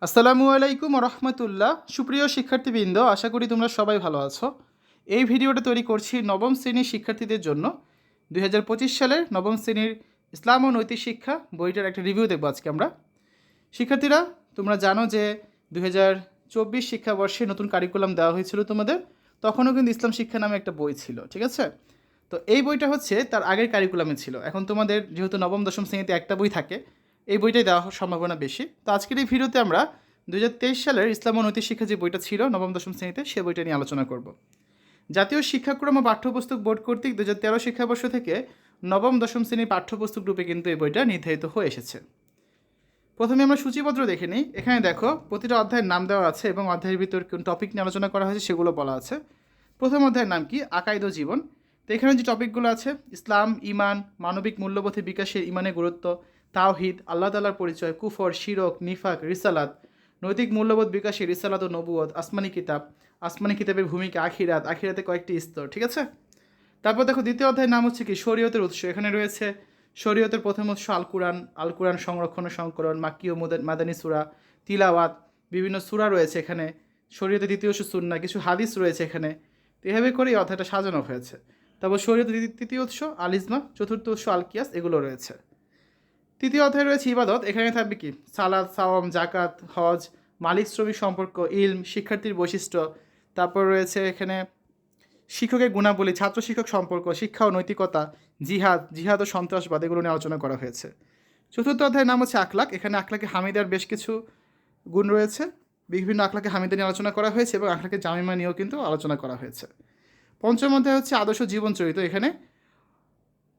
আসসালামু আলাইকুম রহমতুল্লাহ। সুপ্রিয় শিক্ষার্থীবৃন্দ, আশা করি তোমরা সবাই ভালো আছো। এই ভিডিওটা তৈরি করছি নবম শ্রেণীর শিক্ষার্থীদের জন্য। 2025 সালের নবম শ্রেণীর ইসলাম ও নৈতিক শিক্ষা বইটার একটা রিভিউ দেখবো আজকে আমরা। শিক্ষার্থীরা, তোমরা জানো যে 2024 শিক্ষাবর্ষে নতুন কারিকুলাম দেওয়া হয়েছিল তোমাদের। তখনও কিন্তু ইসলাম শিক্ষা নামে একটা বই ছিল, ঠিক আছে? তো এই বইটা হচ্ছে তার আগের কারিকুলামে ছিল। এখন তোমাদের যেহেতু নবম দশম শ্রেণীতে একটা বই থাকে, এই বইটাই দেওয়া সম্ভাবনা বেশি। তো আজকের এই ভিডিওতে আমরা 2023 সালের ইসলাম ও নৈতিক শিক্ষা যে বইটা ছিল নবম দশম শ্রেণীতে, সে বইটা নিয়ে আলোচনা করব। জাতীয় শিক্ষাক্রম ও পাঠ্যপুস্তক বোর্ড কর্তৃক 2013 শিক্ষাবর্ষ থেকে নবম দশম শ্রেণীর পাঠ্যপুস্তক রূপে কিন্তু এই বইটা নির্ধারিত হয়ে এসেছে। প্রথমে আমরা সূচিপত্র দেখে নিই। এখানে দেখো প্রতিটা অধ্যায়ের নাম দেওয়া আছে এবং অধ্যায়ের ভিতর কোন টপিক নিয়ে আলোচনা করা হয়েছে সেগুলো বলা আছে। প্রথম অধ্যায়ের নাম কি? আকাইদ ও জীবন। তো এখানে যে টপিকগুলো আছে, ইসলাম, ইমান, মানবিক মূল্যবোধের বিকাশে ইমানের গুরুত্ব, তাওহিদ, আল্লাহ তাআলার পরিচয়, কুফর, শিরক, নিফাক, রিসালাত, নৈতিক মূল্যবোধ বিকাশে রিসালাত ও নবুয়ত, আসমানি কিতাব, আসমানি কিতাবের ভূমিকা, আখিরাত, আখিরাতে কয়েকটি স্তর, ঠিক আছে? তারপর দেখো দ্বিতীয় অধ্যায়ের নাম হচ্ছে কি? শরীয়তের উৎস। এখানে রয়েছে শরীয়তের প্রথম উৎস আল কুরআন, আল কুরআন সংরক্ষণ ও সংকলন, মাক্কি ও মাদানী সূরা, তিলাওয়াত, বিভিন্ন সূরা রয়েছে এখানে। শরীয়তের দ্বিতীয় উৎস সুন্নাহ, কিছু হাদিস রয়েছে এখানে। তো এভাবে করে এই অধ্যায়টা সাজানো হয়েছে। তারপর শরীয়তের তৃতীয় উৎস আল ইজমা, চতুর্থ উৎস আল কিয়াস, এগুলো রয়েছে। তৃতীয় অধ্যায় রয়েছে ইবাদত। এখানে থাকবে কি? সালাত, সাওম, জাকাত, হজ, মালিক শ্রমিক সম্পর্ক, ইলম, শিক্ষার্থীর বৈশিষ্ট্য। তারপর রয়েছে এখানে শিক্ষকের গুণাবলী, ছাত্র শিক্ষক সম্পর্ক, শিক্ষা ও নৈতিকতা, জিহাদ ও সন্ত্রাসবাদ, এগুলো নিয়ে আলোচনা করা হয়েছে। চতুর্থ অধ্যায়ের নাম হচ্ছে আখলাক। এখানে আখলাকে হামিদার বেশ কিছু গুণ রয়েছে। বিভিন্ন আখলাকে হামিদা নিয়ে আলোচনা করা হয়েছে এবং আখলাকে জামিমা নিয়েও কিন্তু আলোচনা করা হয়েছে। পঞ্চম অধ্যায় হচ্ছে আদর্শ জীবন চরিত্র। এখানে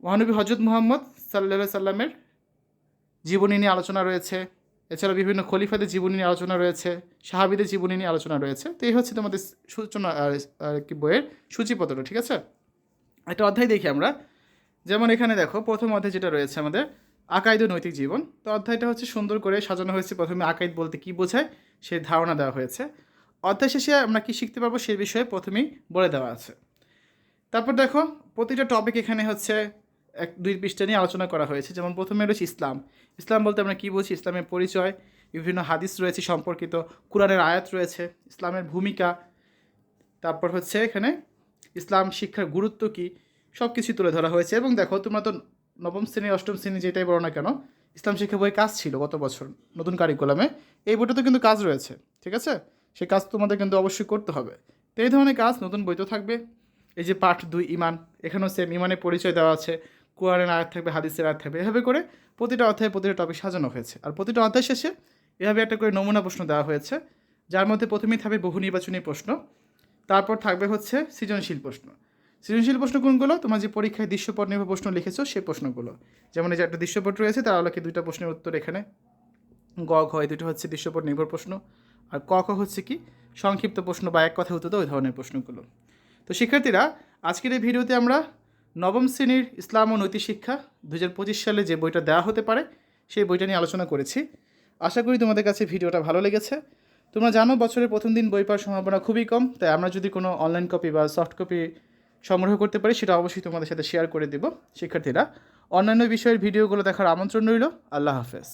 মহানবী হজরত মুহাম্মদ সাল্লাল্লাহু সাল্লামের জীবনী নিয়ে আলোচনা রয়েছে। এছাড়া বিভিন্ন খলিফাদের জীবনী নিয়ে আলোচনা রয়েছে, সাহাবীদের জীবনী নিয়ে আলোচনা রয়েছে। তো এই হচ্ছে তোমাদের সূচনা কি বইয়ের সূচিপত্র, ঠিক আছে? একটা অধ্যায় দেখি আমরা। যেমন এখানে দেখো প্রথম অধ্যায় যেটা রয়েছে আমাদের আকাইদ ও নৈতিক জীবন। তো অধ্যায়টা হচ্ছে সুন্দর করে সাজানো হয়েছে। প্রথমে আকাইদ বলতে কী বোঝায় সে ধারণা দেওয়া হয়েছে। অধ্যায় শেষে আমরা কী শিখতে পারবো সে বিষয়ে প্রথমেই বলে দেওয়া আছে। তারপর দেখো প্রতিটা টপিক এখানে হচ্ছে 1-2 পৃষ্ঠা নিয়ে আলোচনা করা হয়েছে। যেমন প্রথমে রয়েছে ইসলাম। ইসলাম বলতে আমরা কী বুঝি, ইসলামের পরিচয়, বিভিন্ন হাদিস রয়েছে সম্পর্কিত, কোরআনের আয়াত রয়েছে, ইসলামের ভূমিকা। তারপর হচ্ছে এখানে ইসলাম শিক্ষার গুরুত্ব কী, সব কিছুই তুলে ধরা হয়েছে। এবং দেখো তোমরা তো নবম শ্রেণী অষ্টম শ্রেণী যেটাই বলো না কেন, ইসলাম শিক্ষা বই কাজ ছিল গত বছর নতুন কারিকুলামে। এই বইটা তো কিন্তু কাজ রয়েছে, ঠিক আছে? সেই কাজ তোমাদের কিন্তু অবশ্যই করতে হবে। তো এই ধরনের কাজ নতুন বইতেও থাকবে। এই যে পার্ট 2 ইমান, এখানেও সেম ইমানের পরিচয় দেওয়া আছে, কোরআনের আয়াত থাকবে, হাদিসের আয়াত থাকবে। এভাবে করে প্রতিটা অধ্যায়ে প্রতিটা টপিক সাজানো হয়েছে। আর প্রতিটা অধ্যায় শেষে এভাবে একটা করে নমুনা প্রশ্ন দেওয়া হয়েছে, যার মধ্যে প্রথমেই থাকবে বহু নির্বাচনী প্রশ্ন, তারপর থাকবে হচ্ছে সৃজনশীল প্রশ্ন। সৃজনশীল প্রশ্ন কোনগুলো? তোমার যে পরীক্ষায় দৃশ্যপট নির্ভর প্রশ্ন লিখেছো সেই প্রশ্নগুলো। যেমন এই যে একটা দৃশ্যপট রয়েছে, তার আলোকে 2টা প্রশ্নের উত্তর এখানে। গ ঘ এই দুটো হচ্ছে দৃশ্যপট নির্ভর প্রশ্ন। আর ক খ হচ্ছে কি? সংক্ষিপ্ত প্রশ্ন বা এক কথায় উত্তর ওই ধরনের প্রশ্নগুলো। তো শিক্ষার্থীরা, আজকের এই ভিডিওতে আমরা নবম শ্রেণীর ইসলাম ও নৈতিক শিক্ষা 2025 সালে যে বইটা দেওয়া হতে পারে সেই বইটা নিয়ে আলোচনা করেছি। আশা করি তোমাদের কাছে ভিডিওটা ভালো লেগেছে। তোমরা জানো বছরের প্রথম দিন বই পাওয়ার সম্ভাবনা খুবই কম, তাই আমরা যদি কোনো অনলাইন কপি বা সফট কপি সংগ্রহ করতে পারি সেটা অবশ্যই তোমাদের সাথে শেয়ার করে দেব। শিক্ষার্থীরা, অন্যান্য বিষয়ের ভিডিওগুলো দেখার আমন্ত্রণ রইল। আল্লাহ হাফেজ।